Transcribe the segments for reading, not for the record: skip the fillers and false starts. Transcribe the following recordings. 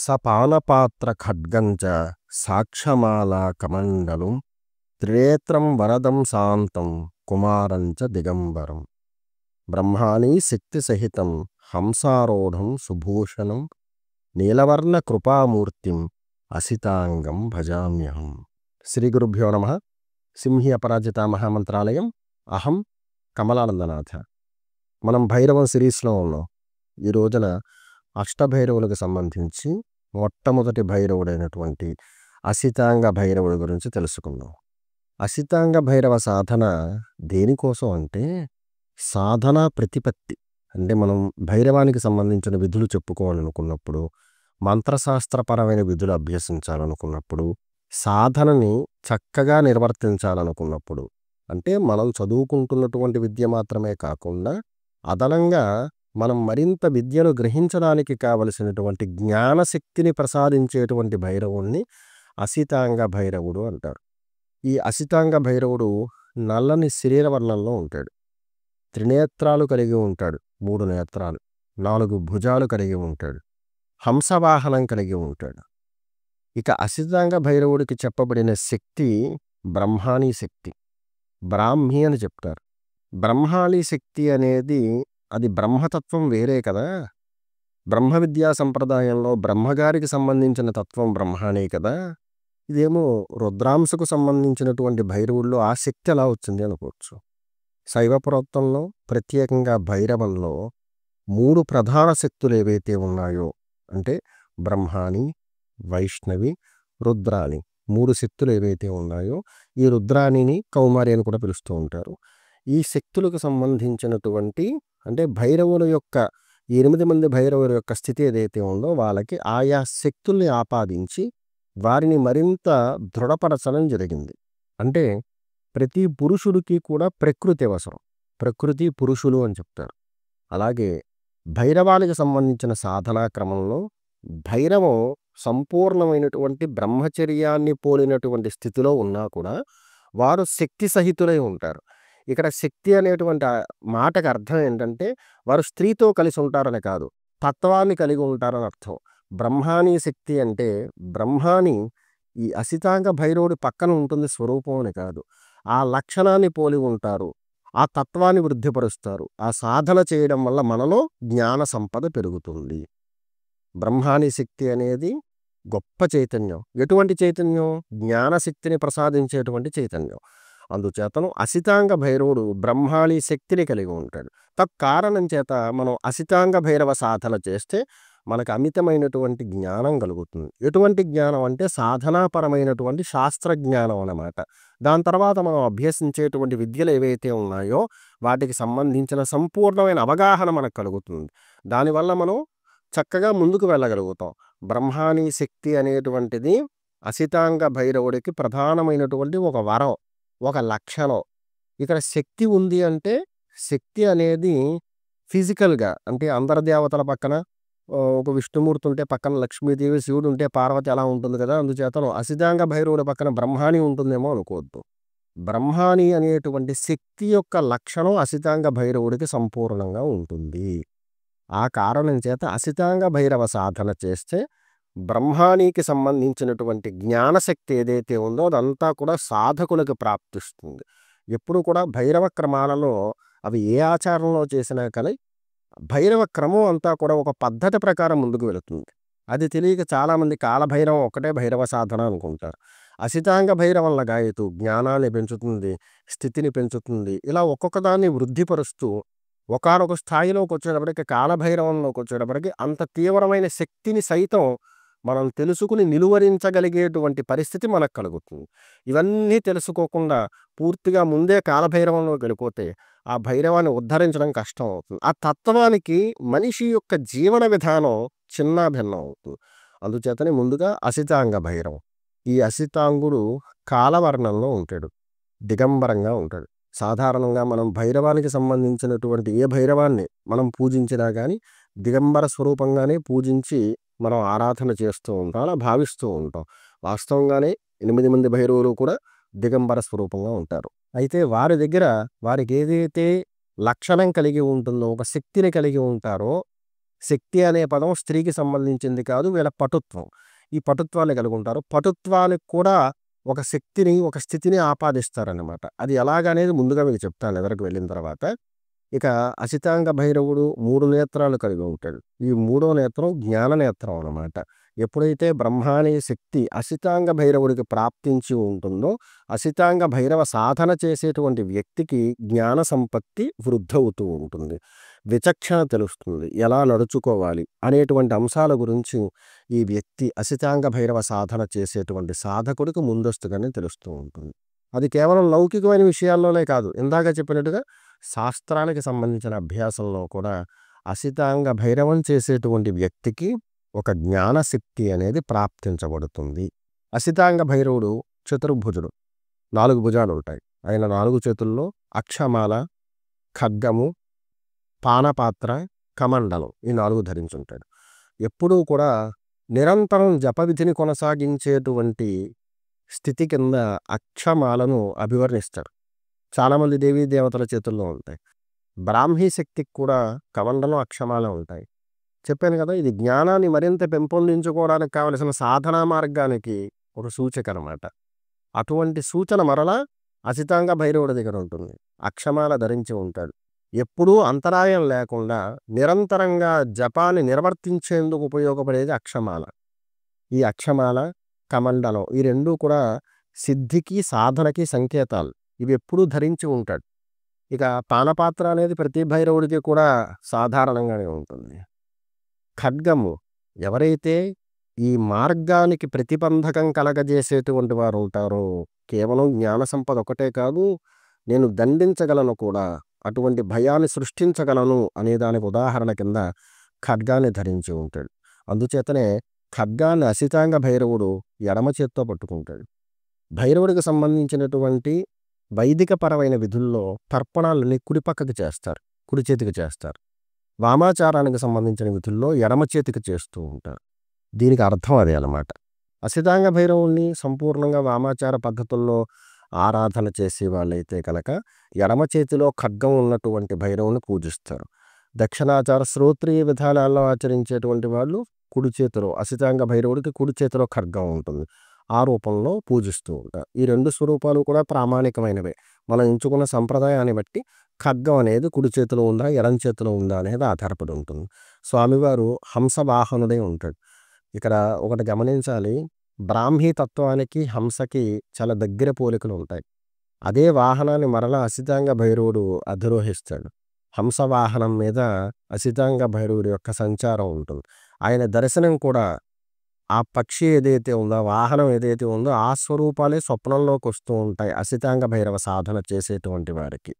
సపానపాత్ర ఖడ్గంచ సాక్షమాలా కమండలం త్రినేత్రం వరదం శాంతం కుమారంచ దిగంబరం బ్రహ్మాణి శక్తి సహితం హంసారూఢం సుభూషణం నీలవర్ణ కృపామూర్తిం అసితాంగం భజామ్యహం. శ్రీ గురుభ్యో నమః. సింహి అపరాజిత మహామంత్రాలయం. అహం కమలానందనాథ. మనం భైరవం సిరీస్లో ఉన్నాం. ఈ రోజున అష్టభైరవులకు సంబంధించి మొట్టమొదటి భైరవుడైనటువంటి అసితాంగ భైరవుడి గురించి తెలుసుకుందాం. అసితాంగ భైరవ సాధన దేనికోసం అంటే సాధన ప్రతిపత్తి. అంటే మనం భైరవానికి సంబంధించిన విధులు చెప్పుకోవాలనుకున్నప్పుడు, మంత్రశాస్త్రపరమైన విధులు అభ్యసించాలనుకున్నప్పుడు, సాధనని చక్కగా నిర్వర్తించాలనుకున్నప్పుడు, అంటే మనం చదువుకుంటున్నటువంటి విద్య మాత్రమే కాకుండా అదనంగా మనం మరింత విద్యను గ్రహించడానికి కావలసినటువంటి జ్ఞానశక్తిని ప్రసాదించేటువంటి భైరవుణ్ణి అసితాంగ భైరవుడు అంటారు. ఈ అసితాంగ భైరవుడు నల్లని శరీరవర్ణంలో ఉంటాడు. త్రినేత్రాలు కలిగి ఉంటాడు. 3 నేత్రాలు, 4 భుజాలు కలిగి ఉంటాడు. హంసవాహనం కలిగి ఉంటాడు. ఇక అసితాంగ భైరవుడికి చెప్పబడిన శక్తి బ్రహ్మాణీ శక్తి, బ్రాహ్మి అని చెప్తారు. బ్రహ్మాణీ శక్తి అనేది అది బ్రహ్మతత్వం వేరే కదా. బ్రహ్మ విద్యా సంప్రదాయంలో బ్రహ్మగారికి సంబంధించిన తత్వం బ్రహ్మాణే కదా. ఇదేమో రుద్రాంశకు సంబంధించినటువంటి భైరవుల్లో ఆ శక్తి ఎలా వచ్చింది అనుకోవచ్చు. శైవ పురాణంలో ప్రత్యేకంగా భైరవంలో 3 ప్రధాన శక్తులు ఏవైతే ఉన్నాయో అంటే బ్రహ్మాణి, వైష్ణవి, రుద్రాణి 3 శక్తులు ఏవైతే ఉన్నాయో ఈ రుద్రాణిని కౌమారి అని కూడా పిలుస్తూ ఉంటారు. ఈ శక్తులకు సంబంధించినటువంటి అంటే భైరవుల యొక్క 8 మంది భైరవుల యొక్క స్థితి ఏదైతే ఉందో వాళ్ళకి ఆయా శక్తుల్ని ఆపాదించి వారిని మరింత దృఢపరచడం జరిగింది. అంటే ప్రతి పురుషుడికి కూడా ప్రకృతి అవసరం. ప్రకృతి పురుషులు అని చెప్తారు. అలాగే భైరవానికి సంబంధించిన సాధనా క్రమంలో భైరవం సంపూర్ణమైనటువంటి బ్రహ్మచర్యాన్ని పోలినటువంటి స్థితిలో ఉన్నా కూడా వారు శక్తి సహితులై ఉంటారు. ఇక్కడ శక్తి అనేటువంటి మాటకు అర్థం ఏంటంటే వారు స్త్రీతో కలిసి ఉంటారని కాదు, తత్వాన్ని కలిగి ఉంటారని అర్థం. బ్రహ్మాణీ శక్తి అంటే బ్రహ్మాణి ఈ అసితాంగ భైరవుడి పక్కన ఉంటుంది స్వరూపం అని కాదు, ఆ లక్షణాన్ని పోలి ఉంటారు. ఆ తత్వాన్ని వృద్ధిపరుస్తారు. ఆ సాధన చేయడం వల్ల మనలో జ్ఞాన సంపద పెరుగుతుంది. బ్రహ్మాణీ శక్తి అనేది గొప్ప చైతన్యం. ఎటువంటి చైతన్యం? జ్ఞానశక్తిని ప్రసాదించేటువంటి చైతన్యం. అందుచేతను అసితాంగ భైరవుడు బ్రహ్మాణీ శక్తిని కలిగి ఉంటాడు. తత్కారణం చేత మనం అసితాంగ భైరవ సాధన చేస్తే మనకు అమితమైనటువంటి జ్ఞానం కలుగుతుంది. ఎటువంటి జ్ఞానం అంటే సాధనాపరమైనటువంటి శాస్త్ర జ్ఞానం అన్నమాట. దాని తర్వాత మనం అభ్యసించేటువంటి విద్యలు ఏవైతే ఉన్నాయో వాటికి సంబంధించిన సంపూర్ణమైన అవగాహన మనకు కలుగుతుంది. దానివల్ల మనం చక్కగా ముందుకు వెళ్ళగలుగుతాం. బ్రహ్మాణీ శక్తి అనేటువంటిది అసితాంగ భైరవుడికి ప్రధానమైనటువంటి ఒక వరం, ఒక లక్షణం. ఇక్కడ శక్తి ఉంది అంటే శక్తి అనేది ఫిజికల్గా అంటే అందరి దేవతల పక్కన ఒక విష్ణుమూర్తి ఉంటే పక్కన లక్ష్మీదేవి, శివుడు ఉంటే పార్వతి అలా ఉంటుంది కదా. అందుచేతను అసితాంగ భైరవుడి పక్కన బ్రహ్మాణి ఉంటుందేమో అనుకోవద్దు. బ్రహ్మాణి అనేటువంటి శక్తి యొక్క లక్షణం అసితాంగ భైరవుడికి సంపూర్ణంగా ఉంటుంది. ఆ కారణం చేత అసితాంగ భైరవ సాధన చేస్తే బ్రహ్మాణికి సంబంధించినటువంటి జ్ఞానశక్తి ఏదైతే ఉందో అదంతా కూడా సాధకులకు ప్రాప్తిస్తుంది. ఎప్పుడు కూడా భైరవ క్రమాలలో అవి ఏ ఆచారంలో చేసినా కానీ భైరవ క్రమం అంతా కూడా ఒక పద్ధతి ప్రకారం ముందుకు వెళుతుంది. అది తెలియక చాలామంది కాలభైరవం ఒకటే భైరవ సాధన అనుకుంటారు. అసితాంగ భైరవం లగాయతు జ్ఞానాన్ని పెంచుతుంది, స్థితిని పెంచుతుంది. ఇలా ఒక్కొక్క దాన్ని వృద్ధిపరుస్తూ ఒకానొక స్థాయిలోకి వచ్చేటప్పటికి కాలభైరవంలోకి వచ్చేటప్పటికి అంత తీవ్రమైన శక్తిని సైతం మనం తెలుసుకుని నిలువరించగలిగేటువంటి పరిస్థితి మనకు కలుగుతుంది. ఇవన్నీ తెలుసుకోకుండా పూర్తిగా ముందే కాలభైరవంలోకి వెళ్ళిపోతే ఆ భైరవాన్ని ఉద్ధరించడం కష్టం అవుతుంది. ఆ తత్వానికి మనిషి యొక్క జీవన విధానం చిన్న భిన్నం అవుతుంది. అందుచేతనే ముందుగా అసితాంగ భైరవం. ఈ అసితాంగుడు కాలవర్ణంలో ఉంటాడు, దిగంబరంగా ఉంటాడు. సాధారణంగా మనం భైరవానికి సంబంధించినటువంటి ఏ భైరవాన్ని మనం పూజించినా కానీ దిగంబర స్వరూపంగానే పూజించి మనం ఆరాధన చేస్తూ ఉంటాం, అలా భావిస్తూ ఉంటాం. వాస్తవంగానే 8 మంది భైరవులు కూడా దిగంబర స్వరూపంగా ఉంటారు. అయితే వారి దగ్గర వారికి ఏదైతే లక్షణం కలిగి ఉంటుందో, ఒక శక్తిని కలిగి ఉంటారో శక్తి అనే పదం స్త్రీకి సంబంధించింది కాదు, వీళ్ళ పటుత్వం. ఈ పటుత్వాన్ని కలిగి ఉంటారు. పటుత్వానికి కూడా ఒక శక్తిని, ఒక స్థితిని ఆపాదిస్తారన్నమాట. అది ఎలాగనేది ముందుగా మీకు చెప్తాను ఎదరకు వెళ్ళిన తర్వాత. ఇక అసితాంగ భైరవుడు 3 నేత్రాలు కలిగి ఉంటాడు. ఈ మూడో నేత్రం జ్ఞాన నేత్రం అన్నమాట. ఎప్పుడైతే బ్రహ్మాని శక్తి అసితాంగ భైరవుడికి ప్రాప్తించి ఉంటుందో, అసితాంగ భైరవ సాధన చేసేటువంటి వ్యక్తికి జ్ఞాన సంపత్తి వృద్ధవుతూ ఉంటుంది. విచక్షణ తెలుస్తుంది. ఎలా నడుచుకోవాలి అనేటువంటి అంశాల గురించి ఈ వ్యక్తి అసితాంగ భైరవ సాధన చేసేటువంటి సాధకుడికి ముందస్తుగానే తెలుస్తూ ఉంటుంది. అది కేవలం లౌకికమైన విషయాల్లోనే కాదు, ఇందాక చెప్పినట్టుగా శాస్త్రానికి సంబంధించిన అభ్యాసంలో కూడా అసితాంగ భైరవం చేసేటువంటి వ్యక్తికి ఒక జ్ఞానశక్తి అనేది ప్రాప్తించబడుతుంది. అసితాంగ భైరవుడు చతుర్భుజుడు, 4 భుజాలు ఉంటాయి. ఆయన 4 చేతుల్లో అక్షమాల, ఖడ్గము, పానపాత్ర, కమండలం ఈ 4 ధరించుంటాడు. ఎప్పుడూ కూడా నిరంతరం జపవిధిని కొనసాగించేటువంటి స్థితి కింద అక్షమాలను అభివర్ణిస్తారు. చాలామంది దేవీ దేవతల చేతుల్లో ఉంటాయి. బ్రాహ్మీ శక్తికి కూడా కమండలం, అక్షమాల ఉంటాయి. చెప్పాను కదా, ఇది జ్ఞానాన్ని మరింత పెంపొందించుకోవడానికి కావలసిన సాధనా మార్గానికి ఒక సూచిక అనమాట. అటువంటి సూచన మరలా అసితాంగ భైరవుడి దగ్గర ఉంటుంది. అక్షమాల ధరించి ఉంటాడు. ఎప్పుడూ అంతరాయం లేకుండా నిరంతరంగా జపాన్ని నిర్వర్తించేందుకు ఉపయోగపడేది అక్షమాల. ఈ అక్షమాల, కమండలం ఈ రెండూ కూడా సిద్ధికి, సాధనకి సంకేతాలు. ఇవి ఎప్పుడూ ధరించి ఉంటాడు. ఇక పానపాత్ర అనేది ప్రతి భైరవుడికి కూడా సాధారణంగానే ఉంటుంది. ఖడ్గము ఎవరైతే ఈ మార్గానికి ప్రతిబంధకం కలగజేసేటువంటి వారు ఉంటారో, కేవలం జ్ఞాన సంపద ఒకటే కాదు, నేను దండించగలను కూడా, అటువంటి భయాన్ని సృష్టించగలను అనే దానికి ఉదాహరణ కింద ఖడ్గాన్ని ధరించి ఉంటాడు. అందుచేతనే ఖడ్గాన్ని అసితాంగ భైరవుడు ఎడమ చేత్తో పట్టుకుంటాడు. భైరవుడికి సంబంధించినటువంటి వైదికపరమైన విధుల్లో తర్పణాలని కుడి పక్కకి చేస్తారు, కుడి చేతికి చేస్తారు. వామాచారానికి సంబంధించిన విధుల్లో ఎడమ చేతికి చేస్తూ ఉంటారు. దీనికి అర్థం అదే అన్నమాట. అసితాంగ భైరవుల్ని సంపూర్ణంగా వామాచార పద్ధతుల్లో ఆరాధన చేసే వాళ్ళైతే కనుక ఎడమ చేతిలో ఖడ్గం ఉన్నటువంటి భైరవుని పూజిస్తారు. దక్షిణాచార శ్రోత్రియ విధానాల్లో ఆచరించేటువంటి వాళ్ళు కుడి చేతిలో, అసితాంగ భైరవుడికి కుడి చేతిలో ఖడ్గం ఉంటుంది, ఆ రూపంలో పూజిస్తూ ఉంటారు. ఈ 2 స్వరూపాలు కూడా ప్రామాణికమైనవే. మనం ఎంచుకున్న సంప్రదాయాన్ని బట్టి ఖడ్గం అనేది కుడి చేతిలో ఉందా, ఎడం చేతిలో ఉందా అనేది ఆధారపడి ఉంటుంది. స్వామివారు హంసవాహనుడై ఉంటాడు. ఇక్కడ ఒకటి గమనించాలి, బ్రాహ్మీ తత్వానికి హంసకి చాలా దగ్గర పోలికలు ఉంటాయి. అదే వాహనాన్ని మరలా అసితాంగ భైరవుడు అధిరోహిస్తాడు. హంసవాహనం మీద అసితాంగ భైరవుడి యొక్క సంచారం ఉంటుంది. ఆయన దర్శనం కూడా ఆ పక్షి ఏదైతే ఉందో, వాహనం ఏదైతే ఉందో ఆ స్వరూపాలే స్వప్నంలోకి వస్తూ ఉంటాయి అసితాంగ భైరవ సాధన చేసేటువంటి వారికి.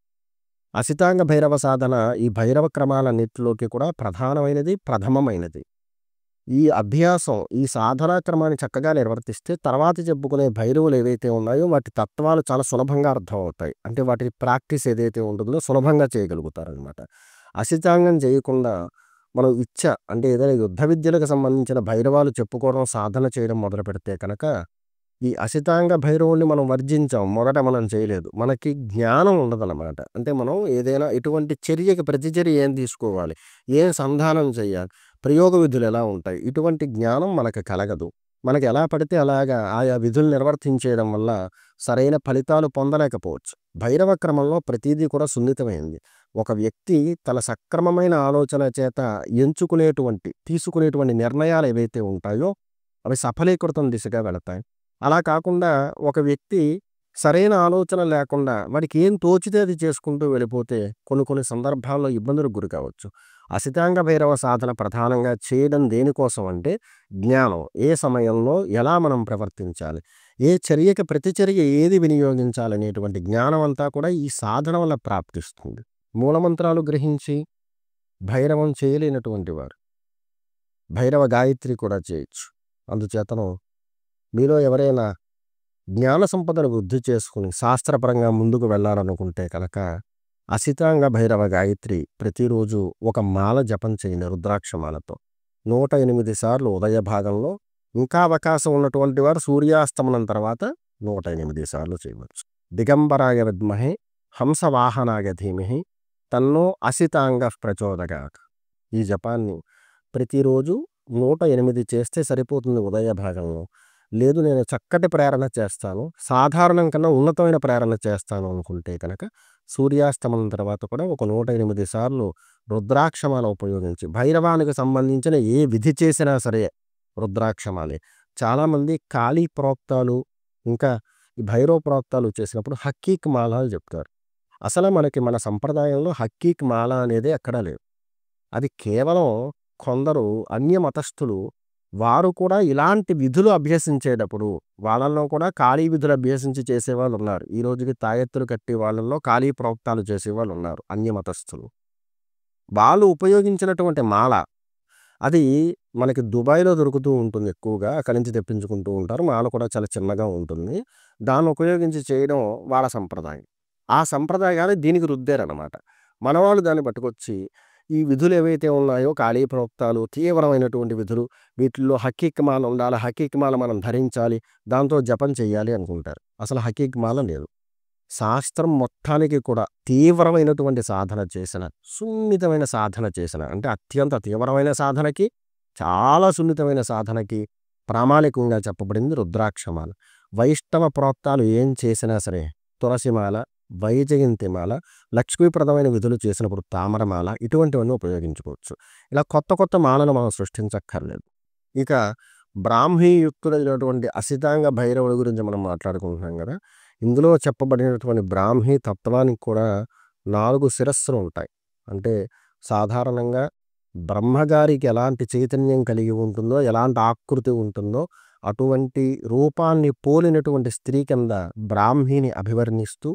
అసితాంగ భైరవ సాధన ఈ భైరవ క్రమాలన్నిటిలోకి కూడా ప్రధానమైనది, ప్రథమమైనది. ఈ అభ్యాసం, ఈ సాధనా క్రమాన్ని చక్కగా నిర్వర్తిస్తే తర్వాత చెప్పుకునే భైరవులు ఏవైతే ఉన్నాయో వాటి తత్వాలు చాలా సులభంగా అర్థమవుతాయి. అంటే వాటి ప్రాక్టీస్ ఏదైతే ఉంటుందో సులభంగా చేయగలుగుతారనమాట. అసితాంగం చేయకుండా మనం అంటే ఏదైనా యుద్ధ విద్యలకు సంబంధించిన భైరవాలు చెప్పుకోవడం, సాధన చేయడం మొదలు పెడితే కనుక ఈ అసితాంగ భైరవుల్ని మనం వర్జించాం, మొదట మనం చేయలేదు, మనకి జ్ఞానం ఉండదన్నమాట. అంటే మనం ఏదైనా ఇటువంటి చర్యకి ప్రతిచర్య ఏం తీసుకోవాలి, ఏం సంధానం చేయాలి, ప్రయోగ విధులు ఎలా ఉంటాయి, ఇటువంటి జ్ఞానం మనకు కలగదు. మనకి ఎలా పడితే అలాగా ఆయా విధులు నిర్వర్తించేయడం వల్ల సరైన ఫలితాలు పొందలేకపోవచ్చు. భైరవ క్రమంలో ప్రతిదీ కూడా సున్నితమైంది. ఒక వ్యక్తి తన సక్రమమైన ఆలోచన చేత తీసుకునేటువంటి నిర్ణయాలు ఏవైతే ఉంటాయో అవి సఫలీకృతం దిశగా వెళతాయి. అలా కాకుండా ఒక వ్యక్తి సరైన ఆలోచన లేకుండా వాడికి ఏం తోచితే అది చేసుకుంటూ వెళ్ళిపోతే కొన్ని సందర్భాల్లో ఇబ్బందులకు గురి కావచ్చు. అసితాంగ భైరవ సాధన ప్రధానంగా చేయడం దేనికోసం అంటే జ్ఞానం, ఏ సమయంలో ఎలా మనం ప్రవర్తించాలి, ఏ చర్యకి ప్రతిచర్య ఏది వినియోగించాలనేటువంటి జ్ఞానం అంతా కూడా ఈ సాధన వల్ల ప్రాప్తిస్తుంది. మూలమంత్రాలు గ్రహించి భైరవం చేయలేనటువంటి వారు భైరవ గాయత్రి కూడా చేయొచ్చు. అందుచేతను మీలో ఎవరైనా జ్ఞాన సంపదను వృద్ధి చేసుకుని శాస్త్రపరంగా ముందుకు వెళ్ళాలనుకుంటే కనుక అసితాంగ భైరవ గాయత్రి ప్రతిరోజు ఒక మాల జపం చేయండి, రుద్రాక్షమాలతో 108 సార్లు ఉదయ భాగంలో. ఇంకా అవకాశం ఉన్నటువంటి వారు సూర్యాస్తమనం తర్వాత 108 సార్లు చేయవచ్చు. దిగంబరాయ విద్మహే హంసవాహనాయ ధీమహి తన్నో అసితాంగ ప్రచోదయాత్. ఈ జపాన్ని ప్రతిరోజు 108 చేస్తే సరిపోతుంది ఉదయ భాగంలో. లేదు నేను చక్కటి ప్రేరణ చేస్తాను, సాధారణం కన్నా ఉన్నతమైన ప్రేరణ చేస్తాను అనుకుంటే కనుక సూర్యాస్తమనం తర్వాత కూడా ఒక 108 సార్లు రుద్రాక్షమాల ఉపయోగించి భైరవానికి సంబంధించిన ఏ విధి చేసినా సరే రుద్రాక్షమాలే. చాలామంది కాళీ ప్రోక్తాలు ఇంకా ఈ భైరవ ప్రోక్తాలు చేసినప్పుడు హక్కీక్ మాల అని చెప్తారు. అసలు మనకి మన సంప్రదాయంలో హక్కీక్ మాల అనేది ఎక్కడా లేదు. అది కేవలం కొందరు అన్య మతస్థులు వారు కూడా ఇలాంటి విధులు అభ్యసించేటప్పుడు వాళ్ళల్లో కూడా కాళీ విధులు అభ్యసించి చేసేవాళ్ళు ఉన్నారు. ఈ రోజుకి తాయెత్తులు కట్టి వాళ్ళల్లో కాళీ ప్రోక్తాలు చేసేవాళ్ళు ఉన్నారు అన్య మతస్థులు. వాళ్ళు ఉపయోగించినటువంటి మాల అది మనకి దుబాయ్లో దొరుకుతూ ఉంటుంది ఎక్కువగా, అక్కడి నుంచి తెప్పించుకుంటూ ఉంటారు. మాల కూడా చాలా చిన్నగా ఉంటుంది. దాన్ని ఉపయోగించి చేయడం వాళ్ళ సంప్రదాయం. ఆ సంప్రదాయాన్ని దీనికి రుద్దారనమాట. మనవాళ్ళు దాన్ని పట్టుకొచ్చి ఈ విధులు ఏవైతే ఉన్నాయో కాళీ ప్రోక్తాలు తీవ్రమైనటువంటి విధులు, వీటిల్లో హక్కీక్ మాల ఉండాలి, హక్కీక్ మాల మనం ధరించాలి, దాంతో జపం చేయాలి అనుకుంటారు. అసలు హక్కీక్ మాల లేదు. శాస్త్రం మొత్తానికి కూడా తీవ్రమైనటువంటి సాధన చేసిన, సున్నితమైన సాధన చేసిన, అంటే అత్యంత తీవ్రమైన సాధనకి చాలా సున్నితమైన సాధనకి ప్రామాణికంగా చెప్పబడింది రుద్రాక్షమాల. వైష్ణవ ప్రోక్తాలు ఏం చేసినా సరే తులసిమాల, వైజయంతిమాల, లక్ష్మీప్రదమైన విధులు చేసినప్పుడు తామరమాల, ఇటువంటివన్నీ ఉపయోగించుకోవచ్చు. ఇలా కొత్త కొత్త మాలను మనం సృష్టించక్కర్లేదు. ఇక బ్రాహ్మీయుక్తులైనటువంటి అసితాంగ భైరవుడి గురించి మనం మాట్లాడుకుంటున్నాం కదా. ఇందులో చెప్పబడినటువంటి బ్రాహ్మీ తత్వానికి కూడా 4 శిరస్సులు ఉంటాయి. అంటే సాధారణంగా బ్రహ్మగారికి ఎలాంటి చైతన్యం కలిగి ఉంటుందో, ఎలాంటి ఆకృతి ఉంటుందో అటువంటి రూపాన్ని పోలినటువంటి స్త్రీ కింద బ్రాహ్మీని అభివర్ణిస్తూ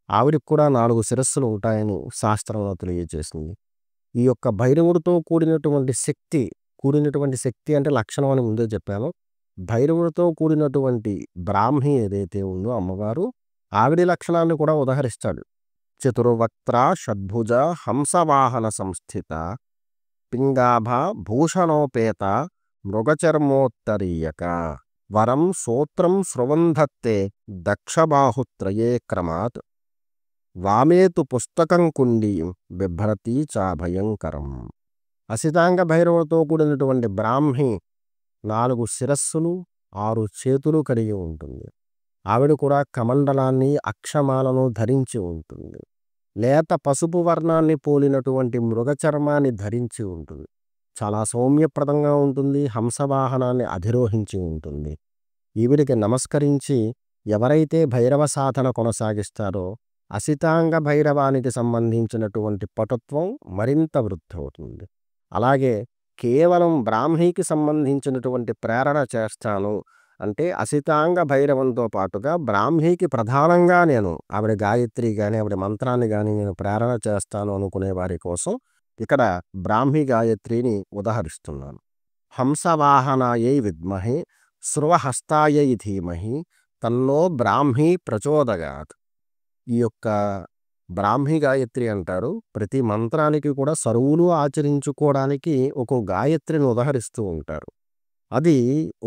ఆవిడికి కూడా 4 శిరస్సులు ఉంటాయని శాస్త్రంలో తెలియజేసింది. ఈ యొక్క భైరవుడితో కూడినటువంటి శక్తి అంటే లక్షణం అని ముందే చెప్పాను. భైరవుడితో కూడినటువంటి బ్రాహ్మి ఏదైతే ఉందో అమ్మవారు, ఆవిడి లక్షణాన్ని కూడా ఉదహరిస్తాడు. చతుర్వక్త్ర షడ్భుజ హంసవాహన సంస్థిత పింగాభ భూషణోపేత మృగచర్మోత్తరీయక వరం సూత్రం స్రవంధత్తే దక్షబాహుత్రయే క్రమాత్ వామేతు పుస్తకం కుండీం బిభ్రతి చా భయంకరం. అసితాంగ భైరవుడితో కూడినటువంటి బ్రాహ్మి 4 శిరస్సులు 6 చేతులు కలిగి ఉంటుంది. ఆవిడ కూడా కమండలాన్ని అక్షమాలను ధరించి ఉంటుంది. లేత పసుపు వర్ణాన్ని పోలినటువంటి మృగచర్మాన్ని ధరించి ఉంటుంది. చాలా సౌమ్యప్రదంగా ఉంటుంది. హంసవాహనాన్ని అధిరోహించి ఉంటుంది. ఈవిడికి నమస్కరించి ఎవరైతే భైరవ సాధన కొనసాగిస్తారో అసితాంగ భైరవానికి సంబంధించినటువంటి పటుత్వం మరింత వృద్ధి అవుతుంది. అలాగే కేవలం బ్రాహ్మీకి సంబంధించినటువంటి ప్రేరణ చేస్తాను అంటే అసితాంగ భైరవంతో పాటుగా బ్రాహ్మీకి ప్రధానంగా నేను ఆవిడ గాయత్రి కానీ ఆవిడ మంత్రాన్ని కానీ నేను ప్రేరణ చేస్తాను అనుకునే వారి కోసం ఇక్కడ బ్రాహ్మీ గాయత్రిని ఉదహరిస్తున్నాను. హంసవాహనాయై విద్మహే స్రువహస్తాయై ధీమహి తన్నో బ్రాహ్మీ ప్రచోదయాత్. ఈ యొక్క బ్రాహ్మీ గాయత్రి అంటారు. ప్రతి మంత్రానికి కూడా సరువులు ఆచరించుకోవడానికి ఒక గాయత్రిని ఉదహరిస్తూ ఉంటారు. అది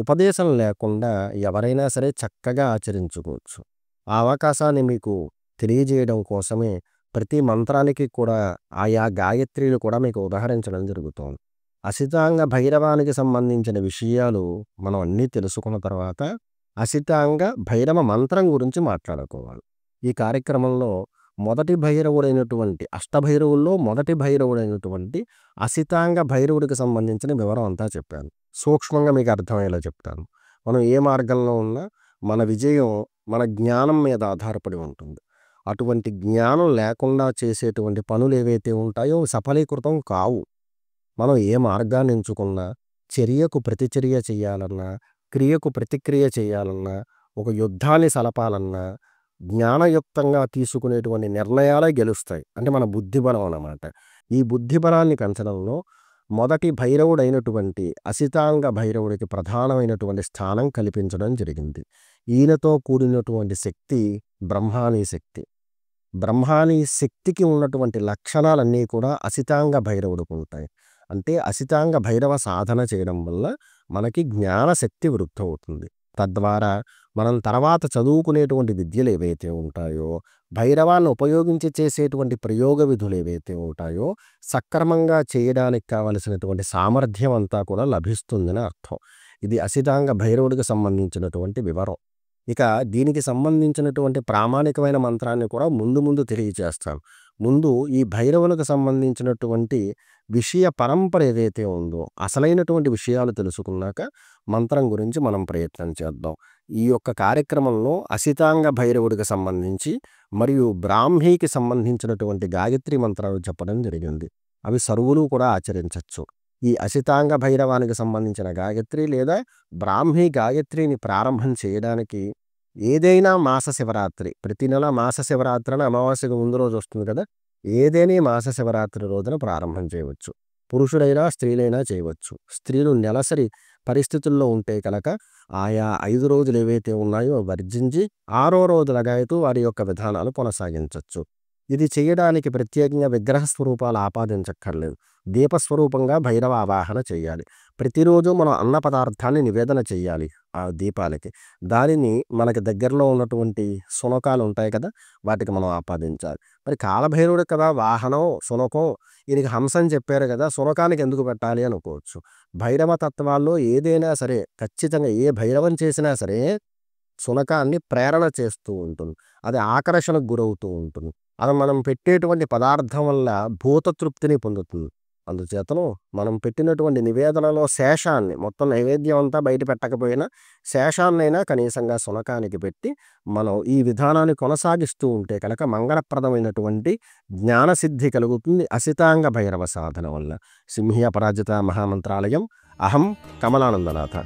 ఉపదేశం లేకుండా ఎవరైనా సరే చక్కగా ఆచరించుకోవచ్చు. ఆ అవకాశాన్ని మీకు తెలియజేయడం కోసమే ప్రతి మంత్రానికి కూడా ఆయా గాయత్రిలు కూడా మీకు ఉదహరించడం జరుగుతోంది. అసితాంగ భైరవానికి సంబంధించిన విషయాలు మనం అన్నీ తెలుసుకున్న తర్వాత అసితాంగ భైరవ మంత్రం గురించి మాట్లాడుకోవాలి. ఈ కార్యక్రమంలో మొదటి భైరవుడైనటువంటి అష్టభైరవుల్లో మొదటి భైరవుడైనటువంటి అసితాంగ భైరవుడికి సంబంధించిన వివరం అంతా చెప్పాను. సూక్ష్మంగా మీకు అర్థమయ్యేలా చెప్తాను. మనం ఏ మార్గంలో ఉన్నా మన విజయం మన జ్ఞానం మీద ఆధారపడి ఉంటుంది. అటువంటి జ్ఞానం లేకుండా చేసేటువంటి పనులు ఏవైతే ఉంటాయో సఫలీకృతం కావు. మనం ఏ మార్గాన్ని ఎంచుకున్నా, చర్యకు ప్రతిచర్య చేయాలన్నా, క్రియకు ప్రతిక్రియ చేయాలన్నా, ఒక యుద్ధాన్ని సలపాలన్నా జ్ఞానయుక్తంగా తీసుకునేటువంటి నిర్ణయాలే గెలుస్తాయి. అంటే మన బుద్ధిబలం అన్నమాట. ఈ బుద్ధిబలాన్ని పెంచడంలో మొదటి భైరవుడైనటువంటి అసితాంగ భైరవుడికి ప్రధానమైనటువంటి స్థానం కల్పించడం జరిగింది. ఈయనతో కూడినటువంటి శక్తి బ్రహ్మానీ శక్తి. బ్రహ్మానీ శక్తికి ఉన్నటువంటి లక్షణాలన్నీ కూడా అసితాంగ భైరవుడికి ఉంటాయి. అంటే అసితాంగ భైరవ సాధన చేయడం వల్ల మనకి జ్ఞానశక్తి వృద్ధి అవుతుంది. తద్వారా మనం తర్వాత చదువుకునేటువంటి విద్యలు ఏవైతే ఉంటాయో, భైరవాన్ని ఉపయోగించి చేసేటువంటి ప్రయోగ విధులు ఏవైతే ఉంటాయో, సక్రమంగా చేయడానికి కావలసినటువంటి సామర్థ్యం అంతా కూడా లభిస్తుందని అర్థం. ఇది అసితాంగ భైరవుడికి సంబంధించినటువంటి వివరం. ఇక దీనికి సంబంధించినటువంటి ప్రామాణికమైన మంత్రాన్ని కూడా ముందు ముందు తెలియజేస్తాను. ముందు ఈ భైరవునికి సంబంధించినటువంటి విషయ పరంపర ఏదైతే ఉందో, అసలైనటువంటి విషయాలు తెలుసుకున్నాక మంత్రం గురించి మనం ప్రయత్నం చేద్దాం. ఈ యొక్క కార్యక్రమంలో అసితాంగ భైరవుడికి సంబంధించి మరియు బ్రాహ్మీకి సంబంధించినటువంటి గాయత్రి మంత్రాలు చెప్పడం జరిగింది. అవి సర్వులు కూడా ఆచరించవచ్చు. ఈ అసితాంగ భైరవానికి సంబంధించిన గాయత్రి లేదా బ్రాహ్మీ గాయత్రిని ప్రారంభం చేయడానికి ఏదైనా మాస శివరాత్రి, ప్రతి నెల మాస శివరాత్రి అని అమావాస్యకు ముందు రోజు వస్తుంది కదా, ఏదైనా మాస శివరాత్రి రోజున ప్రారంభం చేయవచ్చు. పురుషుడైనా స్త్రీలైనా చేయవచ్చు. స్త్రీలు నెలసరి పరిస్థితుల్లో ఉంటే కనుక ఆయా 5 రోజులు ఏవైతే ఉన్నాయో వర్జించి 6వ రోజు లగాయతూ వారి యొక్క విధానాలు కొనసాగించవచ్చు. ఇది చేయడానికి ప్రత్యేకంగా విగ్రహ స్వరూపాలు ఆపాదించక్కర్లేదు. దీపస్వరూపంగా భైరవ ఆవాహన చేయాలి. ప్రతిరోజు మనం అన్న పదార్థాన్ని నివేదన చేయాలి ఆ దీపాలకి. దానిని మనకి దగ్గరలో ఉన్నటువంటి శునకాలు ఉంటాయి కదా, వాటికి మనం ఆపాదించాలి. మరి కాలభైరవుడు కదా వాహనం శునకం, ఈయనకి హంస అని చెప్పారు కదా, శునకానికి ఎందుకు పెట్టాలి అనుకోవచ్చు. భైరవ తత్వాల్లో ఏదైనా సరే ఖచ్చితంగా ఏ భైరవం చేసినా సరే శునకాన్ని ప్రేరణ చేస్తూ ఉంటుంది. అది ఆకర్షణకు గురవుతూ ఉంటుంది. అది మనం పెట్టేటువంటి పదార్థం వల్ల భూతతృప్తిని పొందుతుంది. అందుచేతను మనం పెట్టినటువంటి నివేదనలో శేషాన్ని, మొత్తం నైవేద్యం అంతా బయట పెట్టకపోయినా శేషాన్నైనా కనీసంగా శునకానికి పెట్టి మనం ఈ విధానాన్ని కొనసాగిస్తూ ఉంటే కనుక మంగళప్రదమైనటువంటి జ్ఞానసిద్ధి కలుగుతుంది అసితాంగ భైరవ సాధన వల్ల. సింహీ అపరాజిత మహామంత్రాలయం. అహం కమలానందనాథ.